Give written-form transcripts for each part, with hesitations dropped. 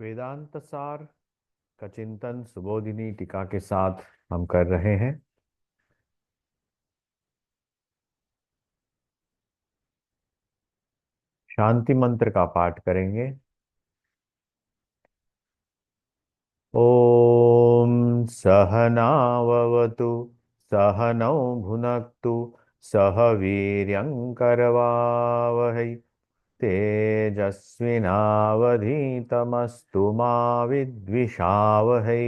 वेदांत सार का चिंतन सुबोधिनी टीका के साथ हम कर रहे हैं। शांति मंत्र का पाठ करेंगे। ओम सहनाववतु सहनौ भुनक्तु सह वीर्यंकरवावहै तेजस्विनावधीतमस्तु मा विद्विषावहै।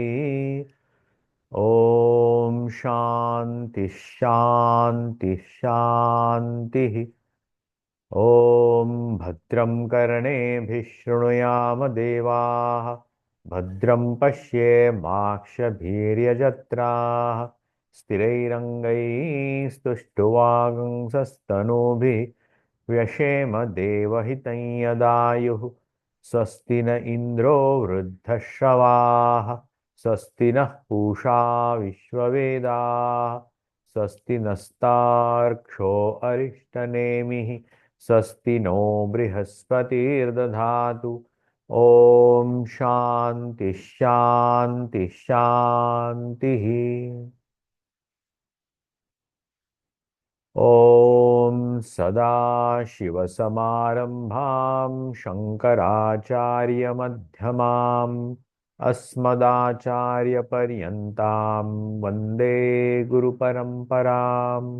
ओम शांति शांति शांति। ॐ भद्रं कर्णेभिः शृणुयाम देवाः भद्रं पश्येमाक्षभिर्यजत्राः स्थिरैरङ्गैस्तुष्टुवागुंसस्तनूभिः व्यशेम देवहितं यदायुः। स्वस्ति न इन्द्रो वृद्धश्रवाः स्वस्ति नः पूषा विश्ववेदाः स्वस्ति नस्तार्क्ष्यो अरिष्टनेमिः स्वस्ति नो बृहस्पतिर्दधातु। ओम शांति शांति शांति। ओम सदाशिवसमारंभां शंकराचार्यमध्यमाम् अस्मदाचार्यपर्यन्तां वन्दे गुरुपरम्पराम्।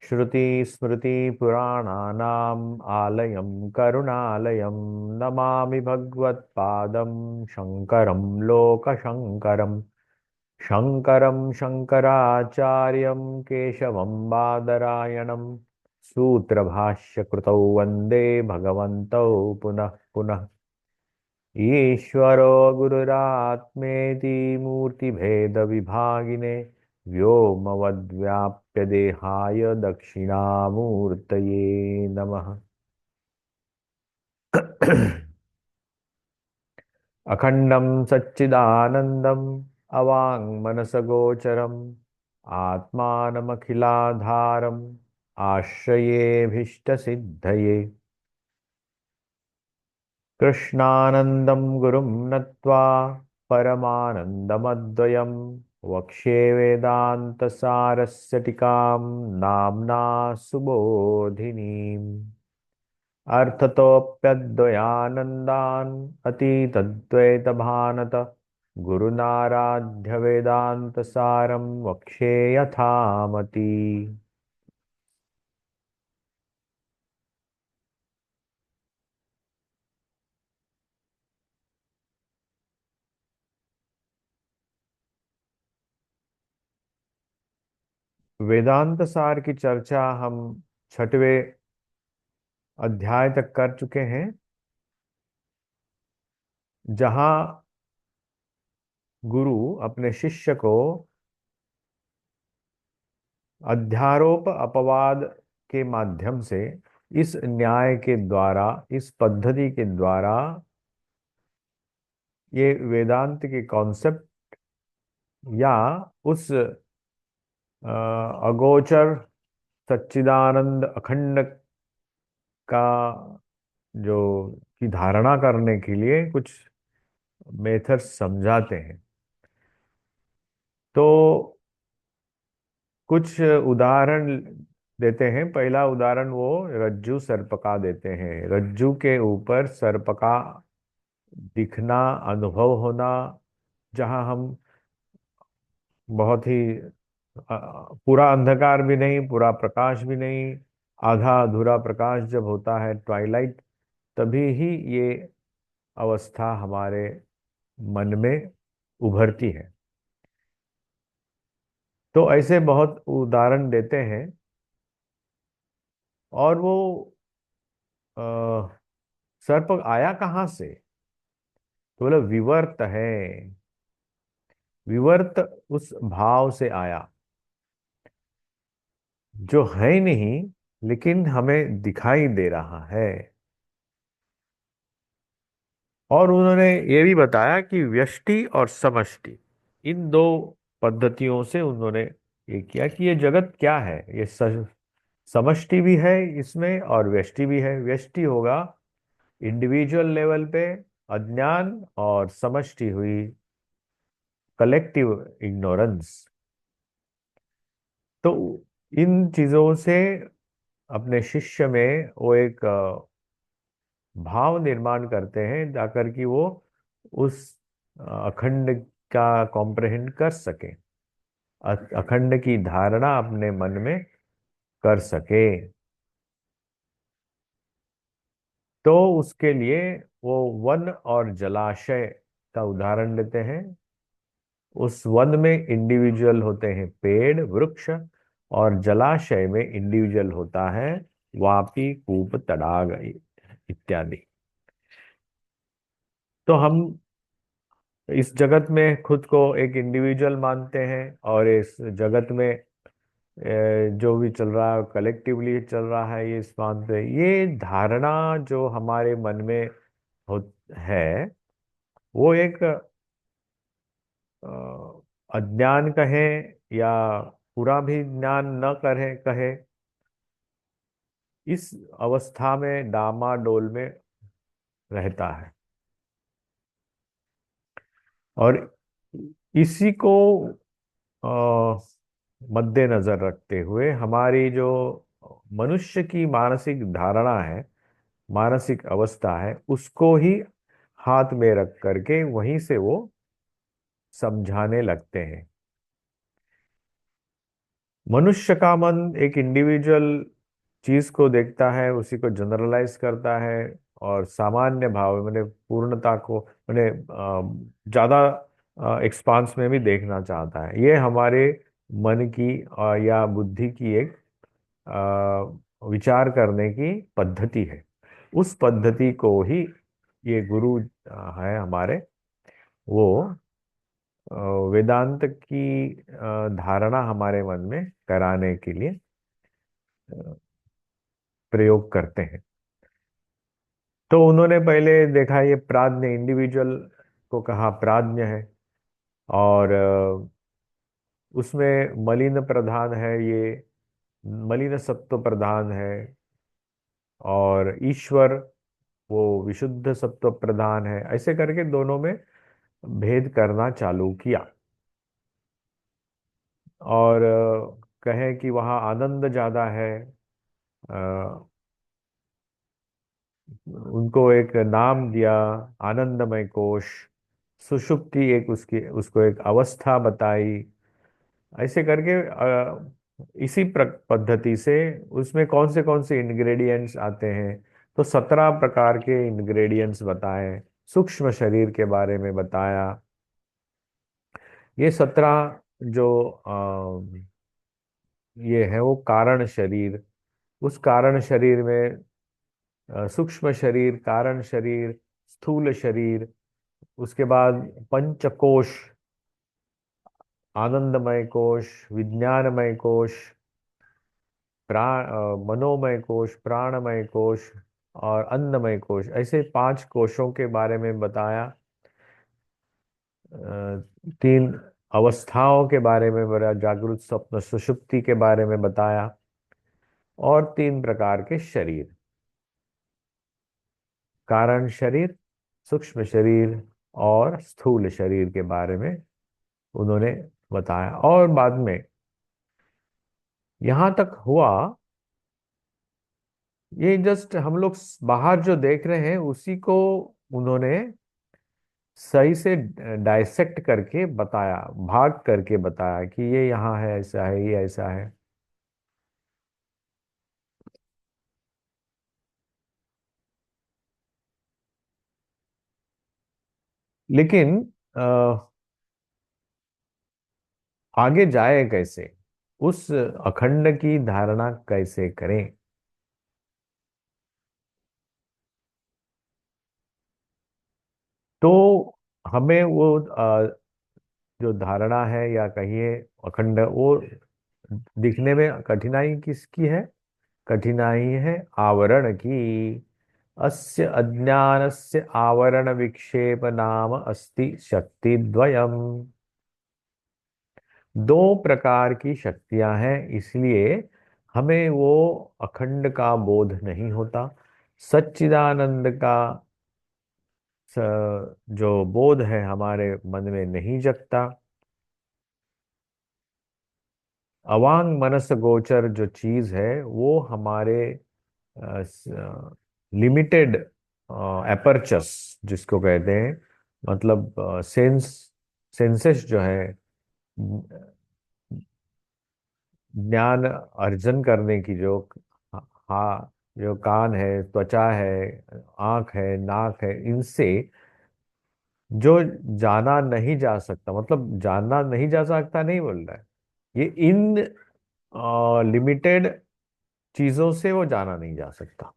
श्रुतिस्मृतिपुराणानाम् आलयं करुणालयं नमामि भगवत्पादं शङ्करं लोकशङ्करम्। शङ्करं शङ्कराचार्यं केशवं बादरायणं सूत्रभाष्यकृतौ वन्दे भगवन्तौ पुनः पुनः। ईश्वरो गुरुरात्मेति मूर्तिभेदविभागिने व्योमवद्व्याप्य देहाय दक्षिणामूर्तये नमः। अखंडं सच्चिदानन्दम् अवाङ्मनसगोचरम् आत्मानमखिलाधारम् आश्रयेऽभीष्टसिद्धये। कृष्णानन्दं गुरुं नत्वा परमानन्दमद्वयं वक्ष्ये वेदान्तसारस्य टीकां नाम्ना सुबोधिनीम्। अर्थतोऽप्यद्वयानन्दान् अतीतद्वैतभानत गुरुनाराध्य वेदान्तसारं वक्ष्ये यथामति। वेदांत सार की चर्चा हम छठवें अध्याय तक कर चुके हैं, जहां गुरु अपने शिष्य को अध्यारोप अपवाद के माध्यम से इस न्याय के द्वारा, इस पद्धति के द्वारा ये वेदांत के कॉन्सेप्ट या उस अगोचर सच्चिदानंद अखंड का जो की धारणा करने के लिए कुछ मेथड्स समझाते हैं। तो कुछ उदाहरण देते हैं। पहला उदाहरण वो रज्जु सर्प का देते हैं। रज्जु के ऊपर सर्प का दिखना, अनुभव होना, जहां हम बहुत ही पूरा अंधकार भी नहीं, पूरा प्रकाश भी नहीं, आधा अधूरा प्रकाश जब होता है, ट्वाइलाइट, तभी ही ये अवस्था हमारे मन में उभरती है। तो ऐसे बहुत उदाहरण देते हैं। और वो अ, सर्प आया कहाँ से? तो बोले विवर्त है। विवर्त उस भाव से आया जो है ही नहीं, लेकिन हमें दिखाई दे रहा है। और उन्होंने ये भी बताया कि व्यष्टि और समष्टि, इन दो पद्धतियों से उन्होंने ये किया कि ये जगत क्या है। ये समष्टि भी है इसमें और व्यष्टि भी है। व्यष्टि होगा इंडिविजुअल लेवल पे, अज्ञान और समष्टि हुई कलेक्टिव इग्नोरेंस। तो इन चीजों से अपने शिष्य में वो एक भाव निर्माण करते हैं, जाकर कि वो उस अखंड का कॉम्प्रहेंड कर सके, अखंड की धारणा अपने मन में कर सके। तो उसके लिए वो वन और जलाशय का उदाहरण लेते हैं। उस वन में इंडिविजुअल होते हैं पेड़ वृक्ष, और जलाशय में इंडिविजुअल होता है वापी कूप तड़ाग इत्यादि। तो हम इस जगत में खुद को एक इंडिविजुअल मानते हैं, और इस जगत में जो भी चल रहा है कलेक्टिवली चल रहा है, ये इस मानते हैं। ये धारणा जो हमारे मन में हो है, वो एक अज्ञान कहें या पूरा भी ज्ञान न कहे, इस अवस्था में डामाडोल में रहता है। और इसी को अ, मद्देनजर रखते हुए हमारी जो मनुष्य की मानसिक धारणा है, मानसिक अवस्था है, उसको ही हाथ में रख करके वहीं से वो समझाने लगते हैं। मनुष्य का मन एक इंडिविजुअल चीज को देखता है, उसी को जनरलाइज करता है, और सामान्य भाव मैंने पूर्णता को मैंने ज्यादा एक्सपांस में भी देखना चाहता है। ये हमारे मन की या बुद्धि की एक विचार करने की पद्धति है। उस पद्धति को ही ये गुरु है हमारे, वो अ, वेदांत की धारणा हमारे मन में कराने के लिए प्रयोग करते हैं। तो उन्होंने पहले देखा ये प्राज्ञ इंडिविजुअल को कहा प्राज्ञ है, और उसमें मलिन प्रधान है, ये मलिन सत्व प्रधान है, और ईश्वर वो विशुद्ध सत्व प्रधान है। ऐसे करके दोनों में भेद करना चालू किया, और कहें कि वहाँ आनंद ज्यादा है। अ, उनको एक नाम दिया आनंदमय कोश। सुषुप्ति एक उसकी उसको एक अवस्था बताई। ऐसे करके इसी पद्धति से उसमें कौन से इंग्रेडिएंट्स आते हैं, तो 17 प्रकार के इंग्रेडिएंट्स बताए। सूक्ष्म शरीर के बारे में बताया। ये 17 जो ये है वो कारण शरीर। उस कारण शरीर में सूक्ष्म शरीर, कारण शरीर, स्थूल शरीर, उसके बाद पंचकोश, आनंदमय कोश, विज्ञानमय कोश, मनोमय कोश, प्राणमय कोश, और अन्नमय कोश, ऐसे 5 कोशों के बारे में बताया। 3 अवस्थाओं के बारे में बताया, जागृत स्वप्न सुषुप्ति के बारे में बताया, और 3 प्रकार के शरीर, कारण शरीर, सूक्ष्म शरीर, और स्थूल शरीर के बारे में उन्होंने बताया। और बाद में यहां तक हुआ, ये जस्ट हम लोग बाहर जो देख रहे हैं उसी को उन्होंने सही से डाइसेक्ट करके बताया, भाग करके बताया कि ये यहाँ है, ऐसा है, ये ऐसा है। लेकिन अ, आगे जाए कैसे, उस अखंड की धारणा कैसे करें। तो हमें वो जो धारणा है या कहिए अखंड, वो दिखने में कठिनाई किसकी है? कठिनाई है आवरण की। अस्य अज्ञानस्य आवरण विक्षेप नाम अस्ति शक्ति द्वयम्। 2 प्रकार की शक्तियां हैं, इसलिए हमें वो अखंड का बोध नहीं होता, सच्चिदानंद का जो बोध है हमारे मन में नहीं जगता। अवांग मनस गोचर जो चीज है वो हमारे लिमिटेड एपर्चर्स जिसको कहते हैं, मतलब सेंसेस जो है, ज्ञान अर्जन करने की जो, हाँ, जो कान है, त्वचा है, आंख है, नाक है, इनसे जो जाना नहीं जा सकता, मतलब जानना नहीं जा सकता नहीं बोल रहा है, ये इन लिमिटेड चीजों से वो जाना नहीं जा सकता।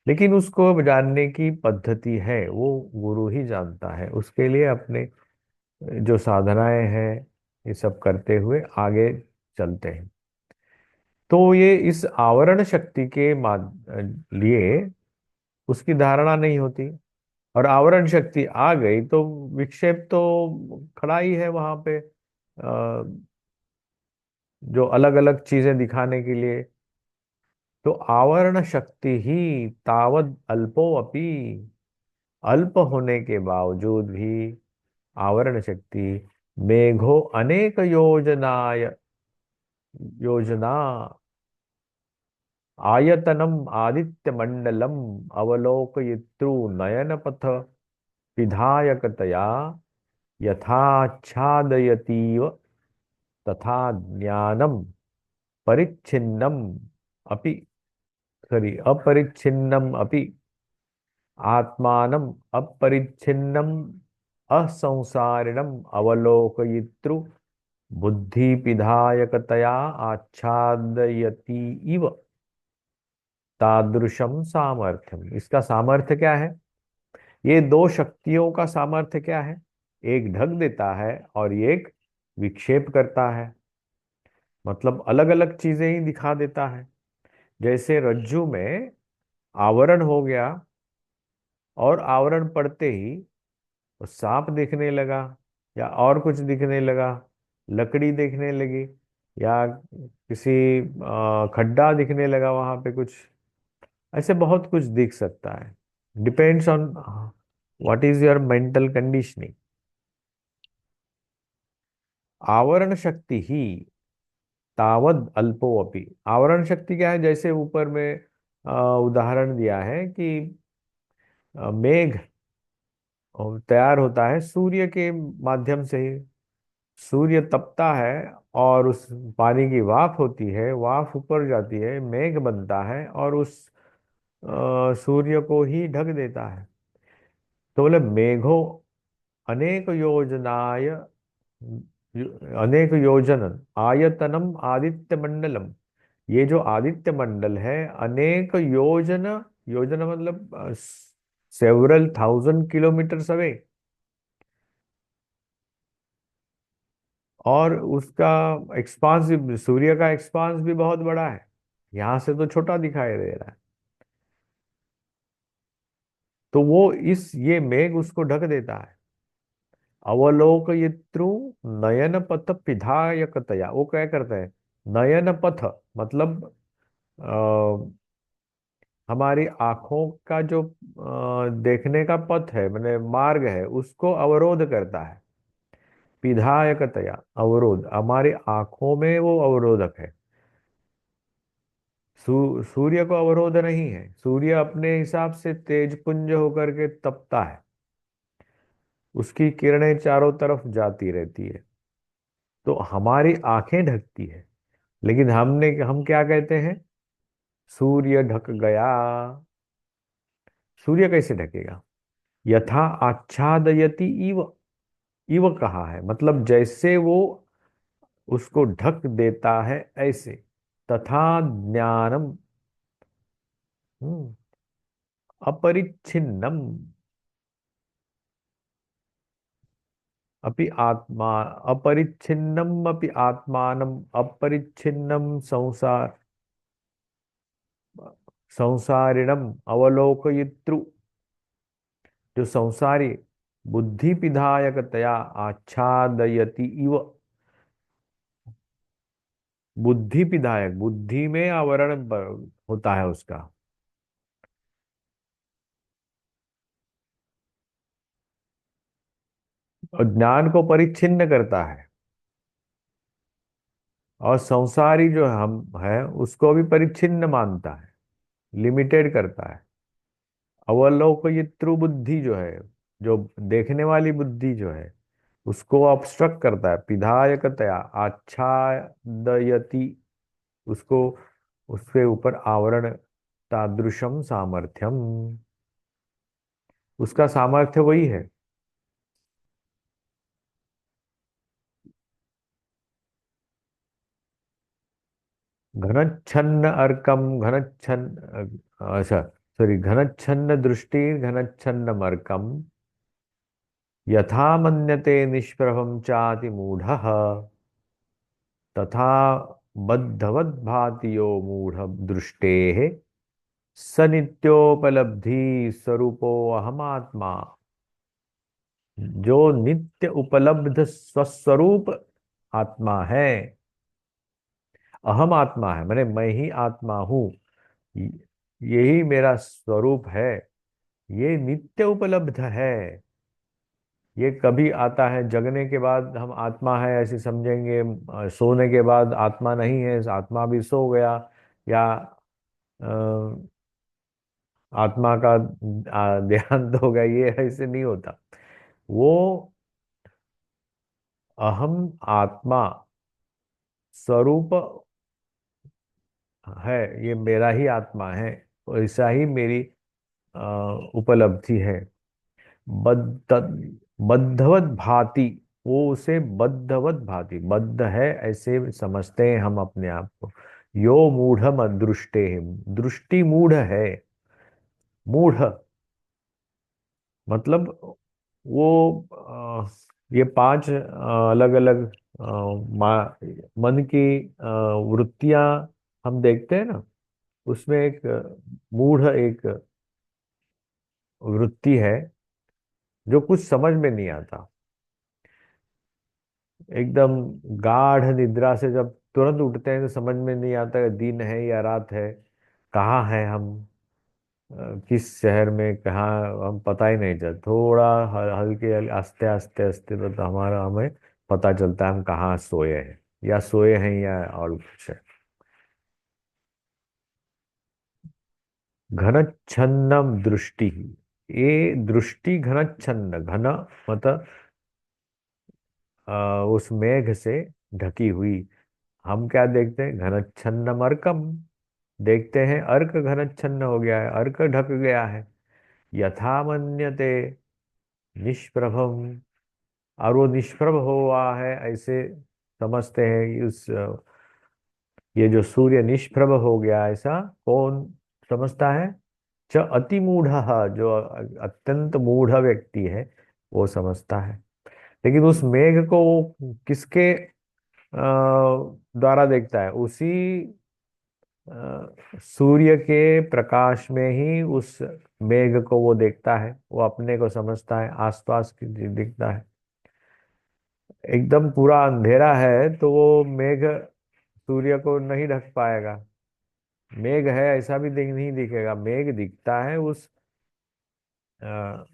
लेकिन उसको जानने की पद्धति है वो गुरु ही जानता है। उसके लिए अपने जो साधनाएं हैं ये सब करते हुए आगे चलते हैं। तो ये इस आवरण शक्ति के लिए उसकी धारणा नहीं होती। और आवरण शक्ति आ गई तो विक्षेप तो खड़ा ही है वहां पे, जो अलग अलग चीजें दिखाने के लिए। तो आवरण शक्ति ही तावद अल्पो अपि, अल्प होने के बावजूद भी आवरण शक्ति मेघो अनेक योजना आयतनम आदित्य मंडलम अवलोकयितृ नयनपथ विधायकतया यथाच्छादयतीव तथा ज्ञानम परिच्छिन्नम अपि, सॉरी, अपरिच्छिन्नम अपि आत्मानम अपरिच्छिन्नम असंसारिणम अवलोकयितृ बुद्धिपिधायकतया आच्छादयति इव तादृशम सामर्थ्यम। इसका सामर्थ्य क्या है? ये दो शक्तियों का सामर्थ्य क्या है? एक ढक देता है और एक विक्षेप करता है, मतलब अलग अलग चीजें ही दिखा देता है। जैसे रज्जु में आवरण हो गया और आवरण पड़ते ही वो सांप दिखने लगा, या और कुछ दिखने लगा, लकड़ी दिखने लगी, या किसी खड्डा दिखने लगा वहां पे कुछ, ऐसे बहुत कुछ दिख सकता है। Depends on what is your mental conditioning. आवरण शक्ति ही तावद अल्पो अपि। आवरण शक्ति क्या है? जैसे ऊपर में उदाहरण दिया है कि मेघ तैयार होता है सूर्य के माध्यम से ही। सूर्य तपता है और उस पानी की वाफ होती है, वाफ ऊपर जाती है, मेघ बनता है और उस सूर्य को ही ढक देता है। तो बोले मेघो अनेक योजनाय अनेक योजन आयतनम आदित्य मंडलम। ये जो आदित्य मंडल है अनेक योजन, योजना मतलब सेवरल थाउजेंड किलोमीटर अवे, और उसका एक्सपांस भी, सूर्य का एक्सपांस भी बहुत बड़ा है, यहां से तो छोटा दिखाई दे रहा है। तो वो इस ये मेघ उसको ढक देता है। अवलोकयितृ नयन पथ पिधायकतया, वो क्या करता है? नयन पथ मतलब हमारी आंखों का जो देखने का पथ है, मैंने मार्ग है, उसको अवरोध करता है। विधायकतया अवरोध, हमारी आंखों में वो अवरोधक है। सूर्य को अवरोध नहीं है, सूर्य अपने हिसाब से तेज पुंज होकर के तपता है, उसकी किरणें चारों तरफ जाती रहती है, तो हमारी आंखें ढकती है। लेकिन हम क्या कहते हैं? सूर्य ढक गया। सूर्य कैसे ढकेगा? यथा आच्छादयति इव, इव कहा है मतलब जैसे वो उसको ढक देता है ऐसे। तथा ज्ञानम, हम्म, अपरिच्छिन्नम अपि आत्मा, अपरिच्छिन्नम अपि आत्मानम अपरिच्छिन्नम संसार संसारिणम अवलोकयितृ, जो संसारी बुद्धि विधायकतया आच्छादयति इव। बुद्धि विधायक, बुद्धि में आवरण होता है उसका। और ज्ञान को परिच्छिन्न करता है, और संसारी जो हम है उसको भी परिच्छिन्न मानता है, लिमिटेड करता है। अवलोकयितृ बुद्धि जो है, जो देखने वाली बुद्धि जो है, उसको ऑब्स्ट्रक्ट करता है, विधायकतया आच्छादयति, उसको, उसके ऊपर आवरण, तादृशम सामर्थ्यम, उसका सामर्थ्य वही है। घनच्छन्न अर्कम घनच्छन्न, अच्छा सॉरी, घनच्छन्न दृष्टि घनच्छन्न मर्कम, यथा मन्यते निष्प्रभम चाति मूढ़ः, तथा बद्धवद् भाति यो मूढ़ दृष्टेः, स नित्योपलब्धि स्वरूपो अहमात्मा। जो नित्य उपलब्ध स्वस्वरूप आत्मा है, अहम आत्मा है, मैंने मैं ही आत्मा हूँ, यही मेरा स्वरूप है, ये नित्य उपलब्ध है। ये कभी आता है जगने के बाद हम आत्मा है ऐसे समझेंगे, सोने के बाद आत्मा नहीं है, आत्मा भी सो गया, या अ, आत्मा का देहांत हो गया, ये ऐसे नहीं होता। वो अहम आत्मा स्वरूप है, ये मेरा ही आत्मा है, ऐसा ही मेरी अ, उपलब्धि है। बद्ध बद्धवत भांति, वो उसे बद्धवत भांति, बद्ध है ऐसे समझते हैं हम अपने आप को। यो मूढ़ दृष्टे, दृष्टि मूढ़ है। मूढ़ मतलब वो ये पांच अलग अलग मन की वृत्तियां हम देखते हैं ना, उसमें एक मूढ़ एक वृत्ति है, जो कुछ समझ में नहीं आता। एकदम गाढ़ निद्रा से जब तुरंत उठते हैं तो समझ में नहीं आता कि दिन है या रात है, कहाँ है हम, किस शहर में कहाँ, हम पता ही नहीं चलता। थोड़ा हल्के आस्ते आस्ते आस्ते तो हमारा हमें पता चलता है हम कहाँ सोए हैं, या सोए हैं या और कुछ है। घनच्छन्नम दृष्टि, ये दृष्टि घनच्छन्न, घन मतलब उस मेघ से ढकी हुई। हम क्या देखते हैं, घनच्छन्न अर्कम, देखते हैं अर्क घनच्छन्न हो गया है, अर्क ढक गया है। यथा मन्यते निष्प्रभम, और वो निष्प्रभ हुआ है ऐसे समझते हैं कि ये जो सूर्य निष्प्रभ हो गया, ऐसा कौन समझता है? च अति मूढ़, जो अत्यंत मूढ़ व्यक्ति है वो समझता है। लेकिन उस मेघ को वो किसके द्वारा देखता है? उसी सूर्य के प्रकाश में ही उस मेघ को वो देखता है, वो अपने को समझता है, आसपास की चीज दिखता है। एकदम पूरा अंधेरा है तो वो मेघ सूर्य को नहीं ढक पाएगा। मेघ है ऐसा भी नहीं दिखेगा, मेघ दिखता है उस अ,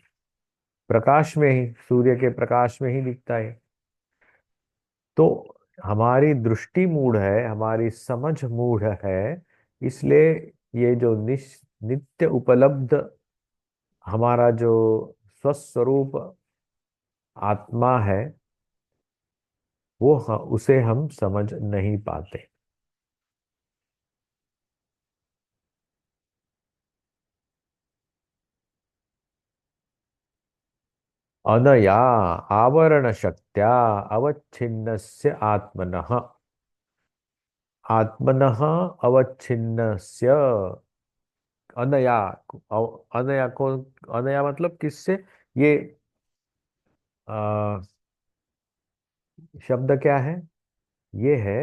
प्रकाश में ही, सूर्य के प्रकाश में ही दिखता है। तो हमारी दृष्टि मूढ़ है, हमारी समझ मूढ़ है, इसलिए ये जो नित्य उपलब्ध हमारा जो स्वस्वरूप आत्मा है, वो उसे हम समझ नहीं पाते। अनया आवरण शक्त्या अवच्छिन्नस्य आत्मनः, आत्मनः अवच्छिन्नस्य, अनया, अनया को, अनया मतलब किससे? ये आ, शब्द क्या है? ये है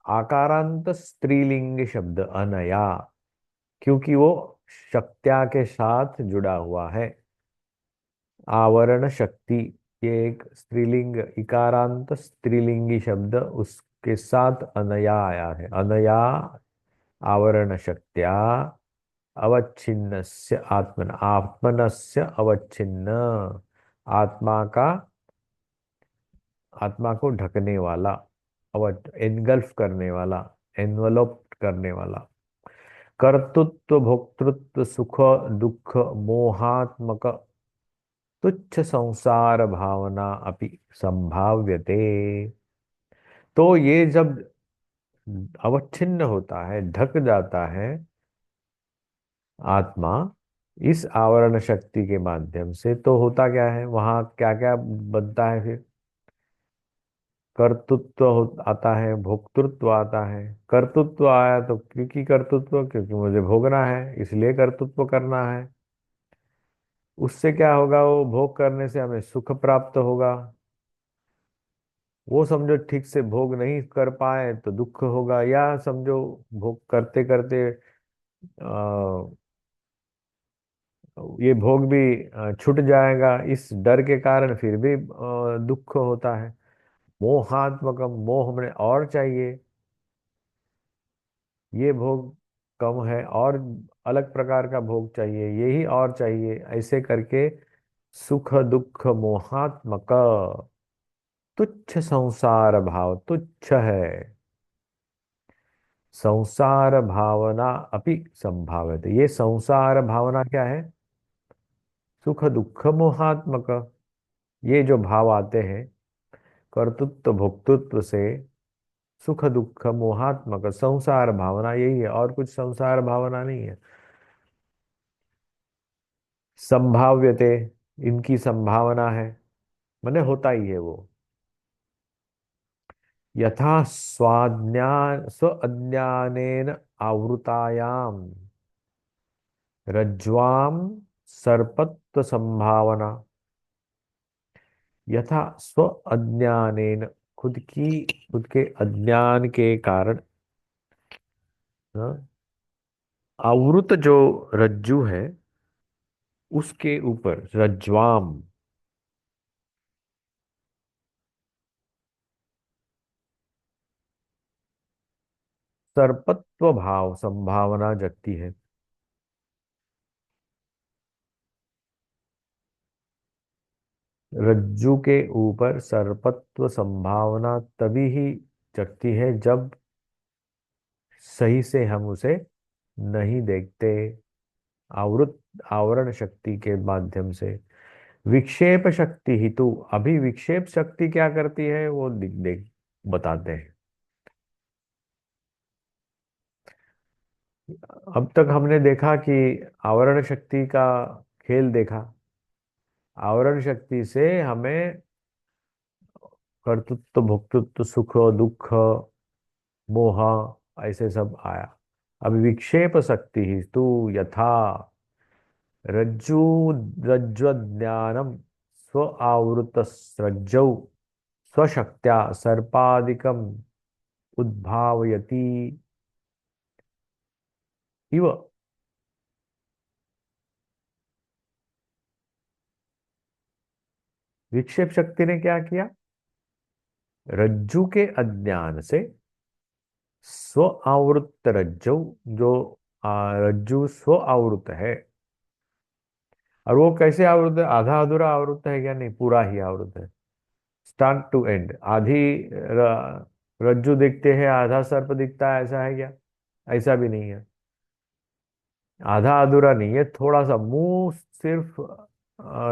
आकारांत स्त्रीलिंग शब्द अनया, क्योंकि वो शक्त्या के साथ जुड़ा हुआ है। आवरण शक्ति, ये एक स्त्रीलिंग, इकारांत स्त्रीलिंगी शब्द, उसके साथ अनया आया है। अनया आवरण शक्त्या अवच्छिन्नस्य आत्मन, आत्मनस्य अवच्छिन्न, आत्मा का, आत्मा को ढकने वाला, और एनगल्फ करने वाला, एनवलप करने वाला। कर्तृत्व भोक्तृत्व सुख दुख मोहात्मक तुच्छ संसार भावना अपि संभाव्यते। तो ये जब अवच्छिन्न होता है, ढक जाता है आत्मा इस आवरण शक्ति के माध्यम से, तो होता क्या है, वहां क्या क्या बनता है फिर? कर्तृत्व आता है, भोक्तृत्व आता है। कर्तृत्व आया तो क्योंकि कर्तृत्व, क्योंकि मुझे भोगना है इसलिए कर्तृत्व करना है। उससे क्या होगा, वो भोग करने से हमें सुख प्राप्त होगा। वो समझो ठीक से भोग नहीं कर पाए तो दुख होगा, या समझो भोग करते करते ये भोग भी छूट जाएगा, इस डर के कारण फिर भी दुख होता है। मोहात्मक, मोह में और चाहिए, ये भोग कम है और अलग प्रकार का भोग चाहिए, यही और चाहिए, ऐसे करके सुख दुख मोहात्मक तुच्छ संसार भाव, तुच्छ है संसार भावना अपि संभावित। ये संसार भावना क्या है? सुख दुख मोहात्मक। ये जो भाव आते हैं कर्तृत्व भोक्तृत्व से, सुख दुख मोहात्मक संसार भावना, यही है, और कुछ संसार भावना नहीं है। संभाव्यते, इनकी संभावना है, माने होता ही है वो। यथा स्वाज्ञान स्व अज्ञानेन आवृतायाम रज्ज्वाम सर्पत्व संभावना। यथा स्व अज्ञानेन, खुद के अज्ञान के कारण, हाँ, आवृत जो रज्जु है उसके ऊपर रज्ज्वाम, सर्पत्व भाव संभावना जगती है। रज्जु के ऊपर सर्पत्व संभावना तभी ही जगती है जब सही से हम उसे नहीं देखते, आवृत, आवरण शक्ति के माध्यम से। विक्षेप शक्ति ही तो, अभी विक्षेप शक्ति क्या करती है वो देख देख बताते हैं। अब तक हमने देखा कि आवरण शक्ति का खेल देखा। आवरण शक्ति से हमें कर्तृत्व भोक्तृत्व सुख दुख मोह ऐसे सब आया। अब विक्षेप शक्ति ही तू यथा रज्जु रज्ज्वज्ञानम स्व आवृत रज्जौ स्वशक्त्या सर्पादिकम उद्भावयति इव। विक्षेप शक्ति ने क्या किया? रज्जु के अज्ञान से स्व आवृत रज्जु, जो रज्जु स्व आवृत है, और वो कैसे आवृत है? आधा अधूरा आवृत है क्या? नहीं, पूरा ही आवृत है, स्टार्ट टू एंड। आधी रज्जु दिखते हैं, आधा सर्प दिखता है, ऐसा है क्या? ऐसा भी नहीं है। आधा अधूरा नहीं है, थोड़ा सा मुंह सिर्फ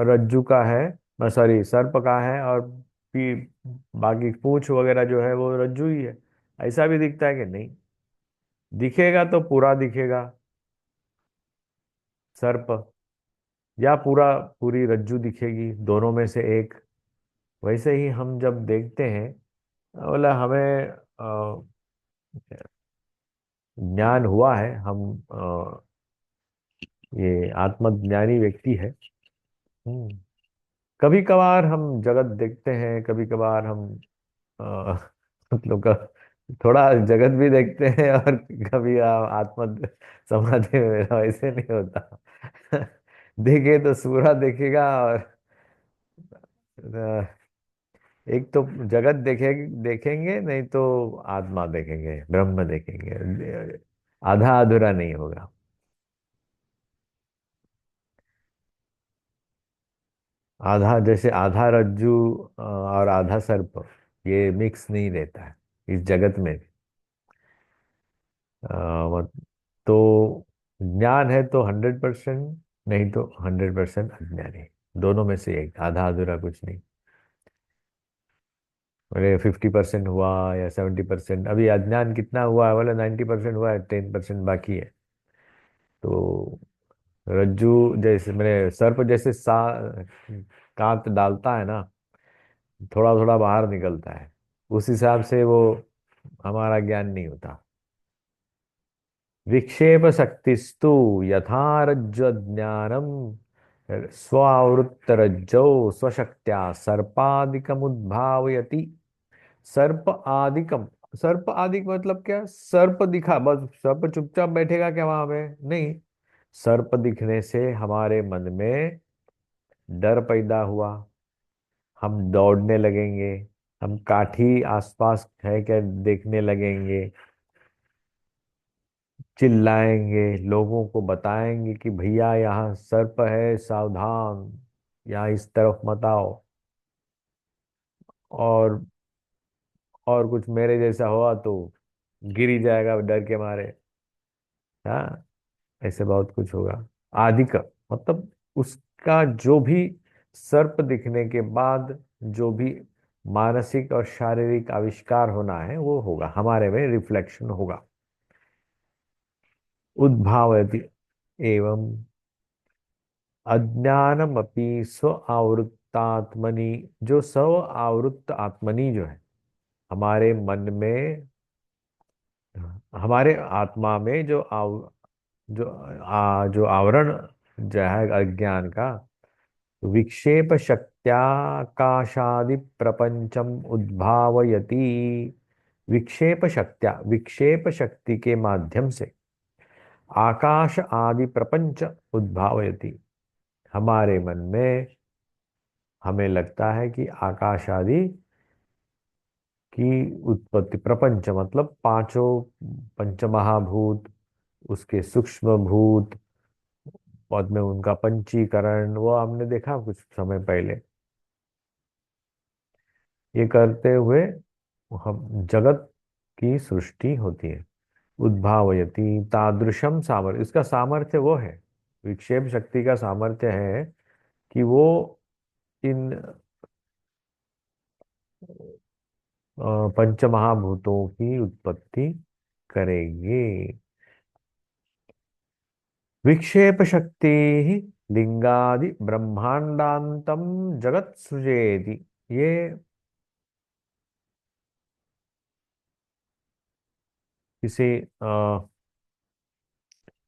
रज्जु का है, सॉरी सर्प का है, और बाकी पूंछ वगैरह जो है वो रज्जु ही है। ऐसा भी दिखता है कि नहीं? दिखेगा तो पूरा दिखेगा सर्प, या पूरी रज्जु दिखेगी, दोनों में से एक। वैसे ही हम जब देखते हैं, बोला हमें ज्ञान हुआ है, हम ये आत्मज्ञानी व्यक्ति है। कभी कभार हम जगत देखते हैं, कभी कभार हम अ, मतलब थोड़ा जगत भी देखते हैं, और कभी आत्म समाधि में, मेरा ऐसे नहीं होता। देखे तो सूरा देखेगा, और अ, एक तो जगत देखेंगे, नहीं तो आत्मा देखेंगे, ब्रह्म देखेंगे, आधा अधूरा नहीं होगा। आधा जैसे आधा रज्जू और आधा सर्प, ये मिक्स नहीं रहता है इस जगत में। अ, मत- तो ज्ञान है तो 100%, नहीं तो 100% अज्ञानी। दोनों में से एक, आधा अधूरा कुछ नहीं। बोले 50% हुआ या 70%, अभी अज्ञान कितना हुआ है, बोले 90% हुआ है, 10% बाकी है। तो रज्जू जैसे मैंने सर्प जैसे सा कांट डालता है ना, थोड़ा थोड़ा बाहर निकलता है, उस हिसाब से वो हमारा ज्ञान नहीं होता। विक्षेप शक्तिस्तु यथा रज्ज्वज्ञानम स्वावृत्तरज्जौ स्वशक्त्या सर्पादिकमुद्भावयति। सर्प आदिकम, सर्प आदिक मतलब क्या? सर्प दिखा, बस सर्प चुपचाप बैठेगा क्या वहां पे? नहीं। सर्प दिखने से हमारे मन में डर पैदा हुआ, हम दौड़ने लगेंगे, हम काठी आसपास है क्या देखने लगेंगे, चिल्लाएंगे, लोगों को बताएंगे कि भैया यहाँ सर्प है, सावधान, यहाँ इस तरफ मत आओ। और और कुछ मेरे जैसा हुआ तो गिर ही जाएगा डर के मारे। हाँ, ऐसे बहुत कुछ होगा। आदि का मतलब उसका जो भी सर्प दिखने के बाद जो भी मानसिक और शारीरिक आविष्कार होना है वो होगा, हमारे में रिफ्लेक्शन होगा। उद्भावयति एवं अज्ञानमपि स्व आवृत्तात्मनि, जो स्व आवृत्त आत्मनि जो है हमारे मन में, हमारे आत्मा में जो आवरण जो है अज्ञान का, विक्षेप शक्त्याकाशादि प्रपंचम उद्भावयति। विक्षेप शक्त्या, विक्षेप शक्ति के माध्यम से आकाश आदि प्रपंच उद्भावयति, हमारे मन में हमें लगता है कि आकाश आदि की उत्पत्ति, प्रपंच मतलब पांचों पंचमहाभूत, उसके सूक्ष्म भूत, बाद में उनका पंचीकरण, वो हमने देखा कुछ समय पहले। ये करते हुए हम जगत की सृष्टि होती है। उद्भावयति तादृशम सामर्थ्य, इसका सामर्थ्य वो है, विक्षेप शक्ति का सामर्थ्य है कि वो इन पंचमहाभूतों की उत्पत्ति करेंगे। विक्षेप शक्ति ही लिंगादि ब्रह्मांडांतम जगत सृजेति। ये किसी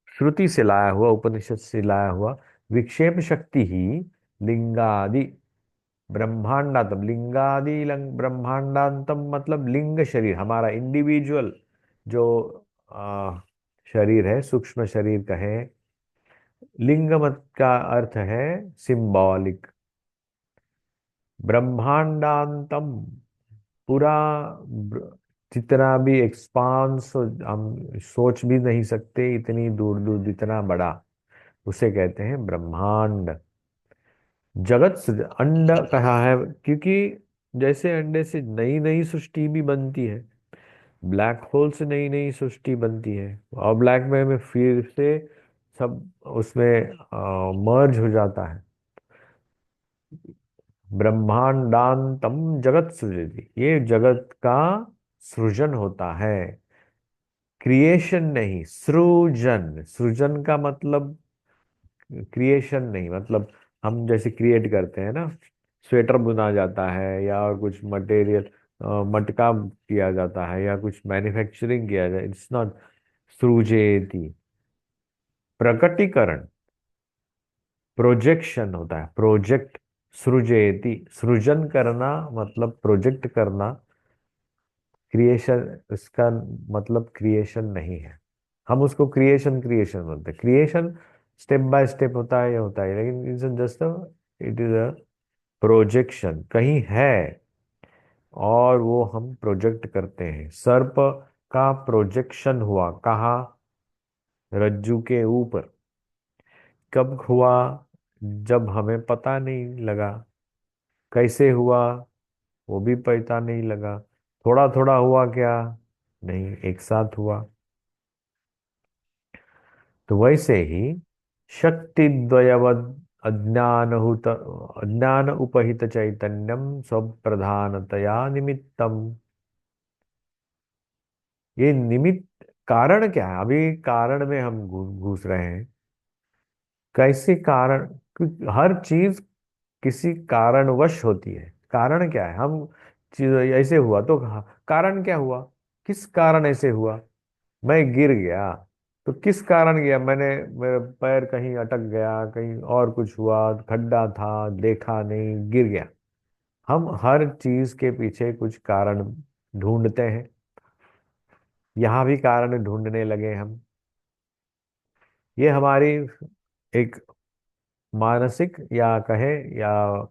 श्रुति से लाया हुआ, उपनिषद से लाया हुआ। विक्षेप शक्ति ही लिंगादि ब्रह्मांडातम, लिंगादि ब्रह्मांडांतम मतलब लिंग शरीर, हमारा इंडिविजुअल जो आ, शरीर है, सूक्ष्म शरीर कहें। लिंग मत का अर्थ है सिंबॉलिक। ब्रह्मांडांतम पूरा, जितना भी एक्सपांस हम सोच भी नहीं सकते, इतनी दूर दूर जितना बड़ा, उसे कहते हैं ब्रह्मांड। जगत अंड कहा है क्योंकि जैसे अंडे से नई नई सृष्टि भी बनती है, ब्लैक होल से नई नई सृष्टि बनती है, और ब्लैक में फिर से सब उसमें मर्ज हो जाता है। ब्रह्मांडांतम जगत सृजति, ये जगत का सृजन होता है, क्रिएशन नहीं, सृजन। सृजन का मतलब क्रिएशन नहीं, मतलब हम जैसे क्रिएट करते हैं ना, स्वेटर बुना जाता है या और कुछ मटेरियल, मटका किया जाता है या कुछ मैन्युफैक्चरिंग किया जाए, इट्स नॉट सृजेति। प्रकटीकरण, प्रोजेक्शन होता है, प्रोजेक्ट। सृजेति, सृजन करना मतलब प्रोजेक्ट करना। क्रिएशन, इसका मतलब क्रिएशन नहीं है। हम उसको क्रिएशन क्रिएशन बोलते हैं, क्रिएशन स्टेप बाय स्टेप होता है, ये होता है, लेकिन it's just it is a projection, कहीं है और वो हम प्रोजेक्ट करते हैं। सर्प का प्रोजेक्शन हुआ कहाँ? रज्जू के ऊपर। कब हुआ? जब हमें पता नहीं लगा। कैसे हुआ वो भी पता नहीं लगा। थोड़ा थोड़ा हुआ क्या? नहीं, एक साथ हुआ। तो वैसे ही शक्ति द्वयवद अज्ञान उपहित चैतन्यम स्वप्रधानतया निमित्तम। ये निमित्त कारण क्या है? अभी कारण में हम घुस रहे हैं। कैसे कारण? क्योंकि हर चीज किसी कारणवश होती है। कारण क्या है? हम चीज ऐसे हुआ तो कारण क्या हुआ? किस कारण ऐसे हुआ? मैं गिर गया तो किस कारण गया? मेरा पैर कहीं अटक गया, कहीं और कुछ हुआ, खड्डा था, देखा नहीं, गिर गया। हम हर चीज के पीछे कुछ कारण ढूंढते हैं। यहाँ भी कारण ढूंढने लगे हम। ये हमारी एक मानसिक या कहे या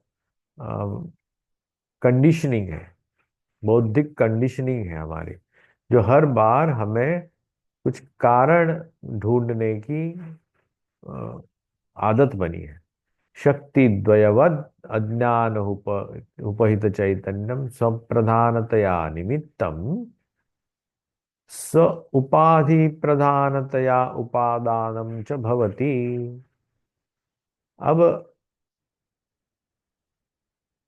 कंडीशनिंग है, बौद्धिक कंडीशनिंग है हमारी, जो हर बार हमें कुछ कारण ढूंढने की अ, आदत बनी है। शक्ति द्वयवद उपहित चैतन्यम स्वप्रधानतया निमित्तम स उपाधि प्रधानतया उपादानम च भवति। अब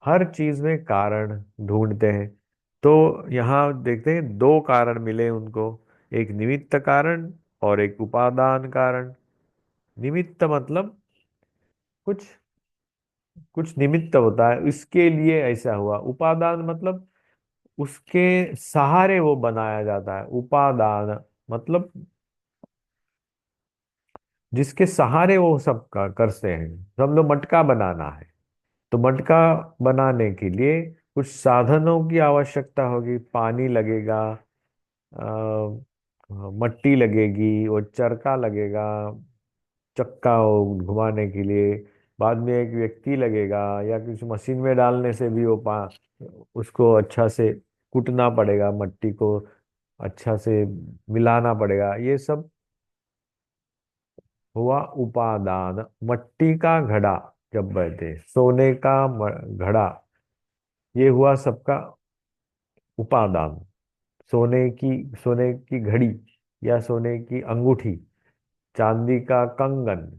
हर चीज में कारण ढूंढते हैं। तो यहाँ देखते हैं दो कारण मिले उनको, एक निमित्त कारण और एक उपादान कारण। निमित्त मतलब कुछ कुछ निमित्त होता है, इसके लिए ऐसा हुआ। उपादान मतलब उसके सहारे वो बनाया जाता है। उपादान मतलब जिसके सहारे वो सब करते हैं। समझो मटका बनाना है, तो मटका बनाने के लिए कुछ साधनों की आवश्यकता होगी। पानी लगेगा, मट्टी लगेगी और चरखा लगेगा, चक्का घुमाने के लिए। बाद में एक व्यक्ति लगेगा, या किसी मशीन में डालने से भी वो उसको अच्छा से कूटना पड़ेगा, मट्टी को अच्छा से मिलाना पड़ेगा। ये सब हुआ उपादान। मट्टी का घड़ा जब बैठे, सोने का घड़ा, ये हुआ सबका उपादान। सोने की घड़ी या सोने की अंगूठी, चांदी का कंगन,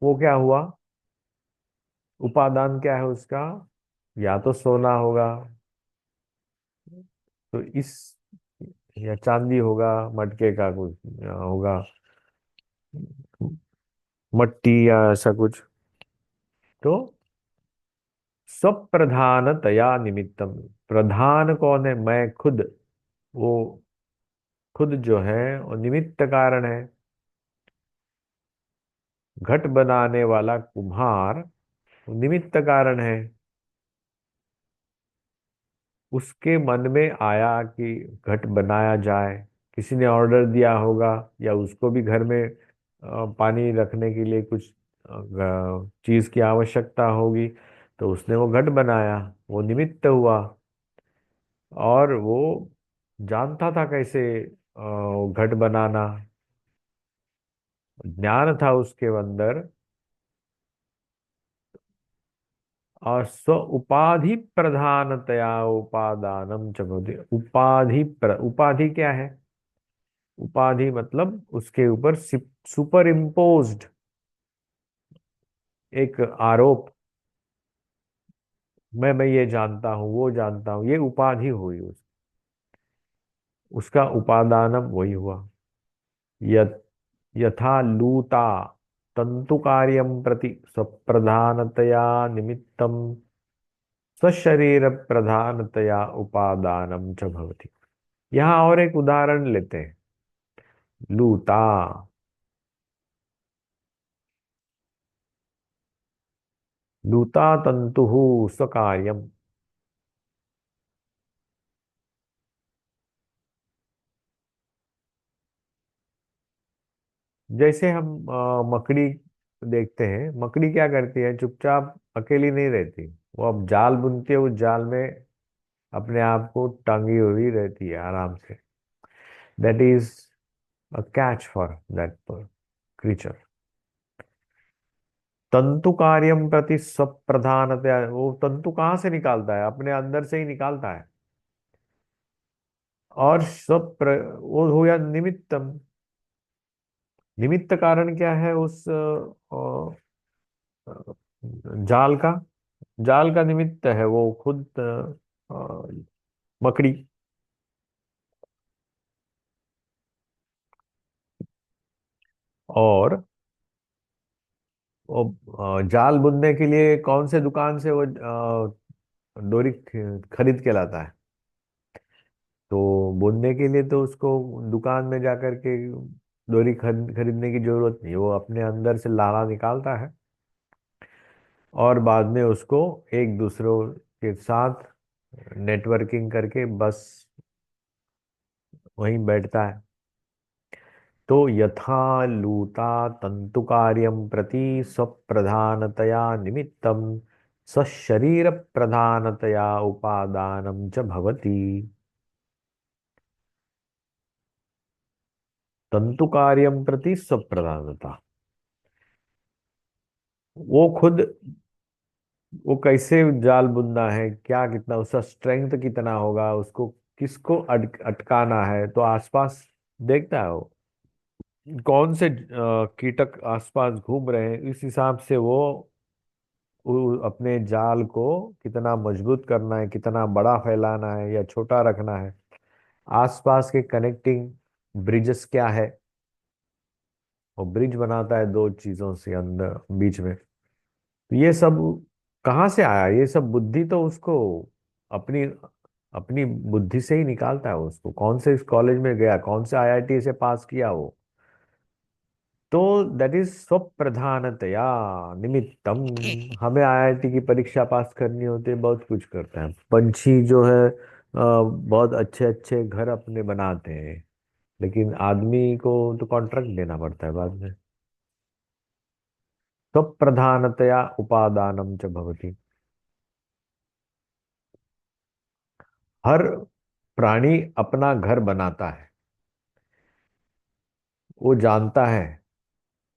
वो क्या हुआ? उपादान क्या है उसका? या तो सोना होगा, तो इस, या चांदी होगा, मटके का कुछ होगा, मट्टी या ऐसा कुछ। तो सब प्रधानतया निमित्तम। प्रधान कौन है? मैं खुद। वो खुद जो है वो निमित्त कारण है। घट बनाने वाला कुम्हार वो निमित्त कारण है। उसके मन में आया कि घट बनाया जाए, किसी ने ऑर्डर दिया होगा, या उसको भी घर में पानी रखने के लिए कुछ चीज की आवश्यकता होगी, तो उसने वो घट बनाया, वो निमित्त हुआ। और वो जानता था कैसे वो घट बनाना, ज्ञान था उसके अंदर। और स्व उपाधि प्रधानतया उपादानम च भवति। उपाधि क्या है? उपाधि मतलब उसके ऊपर सुपर इम्पोज्ड एक आरोप। मैं ये जानता हूँ, वो जानता हूँ, ये उपाधि हुई उसका उपादानम वही हुआ। यथ यथा लूता तंतु कार्यम प्रति स्वप्रधानतया निमित्तम स्वशरीर प्रधानतया उपादानम च भवति। यहाँ और एक उदाहरण लेते हैं। लूता, लूता तंतु स्वकार्यम। जैसे हम मकड़ी देखते हैं, मकड़ी क्या करती है? चुपचाप अकेली नहीं रहती। वो अब जाल बुनती है, उस जाल में अपने आप को टांगी हुई रहती है आराम से। That is a catch for that creature. तंतु कार्यम प्रति स्वप्रधानतया, वो तंतु कहाँ से निकालता है? अपने अंदर से ही निकालता है। और वो हो गया निमित्तम। निमित्त कारण क्या है उस जाल का? जाल का निमित्त है वो खुद मकड़ी। और वो जाल बुनने के लिए कौन से दुकान से वो डोरी खरीद के लाता है? तो बुनने के लिए तो उसको दुकान में जाकर के डोरी खरीदने की जरूरत नहीं, वो अपने अंदर से लाना निकालता है और बाद में उसको एक दूसरों के साथ नेटवर्किंग करके बस वहीं बैठता है। तो यथा लूता तंतुकार्यं प्रति स्वप्रधानतया निमित्तं सशरीर प्रधानतया उपादानं च भवति। तंतुकार्यं प्रति स्वप्रधानता, वो खुद, वो कैसे जाल बुनना है, क्या कितना उसका स्ट्रेंथ कितना होगा, उसको किसको अटकाना है, तो आसपास देखता है वो कौन से कीटक आसपास घूम रहे हैं, इस हिसाब से वो अपने जाल को कितना मजबूत करना है, कितना बड़ा फैलाना है या छोटा रखना है, आसपास के कनेक्टिंग ब्रिजेस क्या है, वो ब्रिज बनाता है दो चीजों से अंदर बीच में। तो ये सब कहाँ से आया? ये सब बुद्धि तो उसको अपनी अपनी बुद्धि से ही निकालता है। उसको कौन से इस कॉलेज में गया, कौन से आईआईटी से पास किया वो, तो दैट इज स्वप्रधानतया निमित्तम। हमें आईआईटी की परीक्षा पास करनी होती है, बहुत कुछ करते हैं। पंछी जो है बहुत अच्छे अच्छे घर अपने बनाते हैं, लेकिन आदमी को तो कॉन्ट्रैक्ट देना पड़ता है बाद में। स्वप्रधानतया उपादानम च भवति। हर प्राणी अपना घर बनाता है, वो जानता है।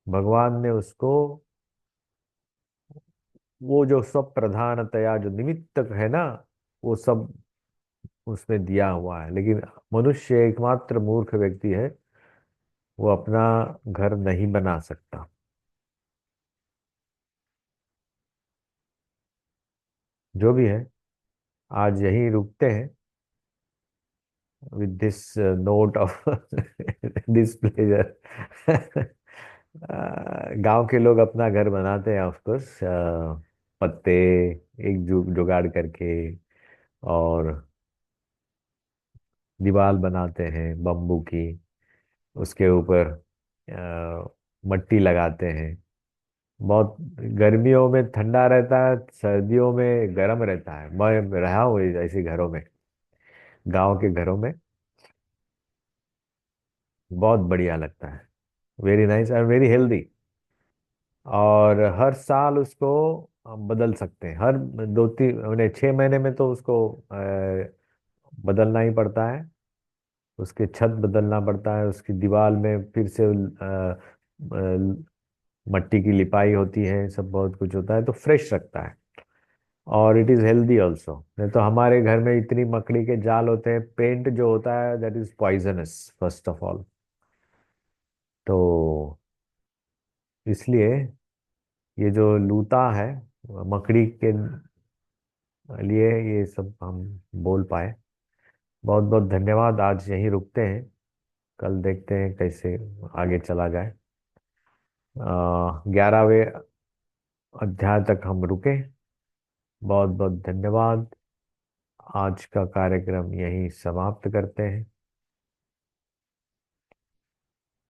भगवान ने उसको वो जो सब प्रधानतया जो निमित्तक है ना, वो सब उसमें दिया हुआ है। लेकिन मनुष्य एकमात्र मूर्ख व्यक्ति है, वो अपना घर नहीं बना सकता। जो भी है, आज यहीं रुकते हैं with this note of displeasure. गांव के लोग अपना घर बनाते हैं ऑफ कोर्स, पत्ते एक जुगाड़ करके, और दीवार बनाते हैं बम्बू की, उसके ऊपर मट्टी लगाते हैं। बहुत गर्मियों में ठंडा रहता है, सर्दियों में गर्म रहता है। मैं रहा हूँ ऐसे घरों में, गांव के घरों में, बहुत बढ़िया लगता है। Very nice and very healthy. और हर साल उसको हम बदल सकते हैं, हर 6 महीने में तो उसको बदलना ही पड़ता है। उसके छत बदलना पड़ता है, उसकी दीवार में फिर से मट्टी की लिपाई होती है, सब बहुत कुछ होता है, तो फ्रेश रखता है। और इट इज हेल्दी ऑल्सो। नहीं तो हमारे घर में इतनी मकड़ी के जाल होते हैं, पेंट जो होता है that is poisonous first of all. तो इसलिए ये जो लूता है मकड़ी के लिए, ये सब हम बोल पाए। बहुत बहुत धन्यवाद। आज यहीं रुकते हैं, कल देखते हैं कैसे आगे चला जाए। 11वें अध्याय तक हम रुके। बहुत बहुत धन्यवाद। आज का कार्यक्रम यहीं समाप्त करते हैं।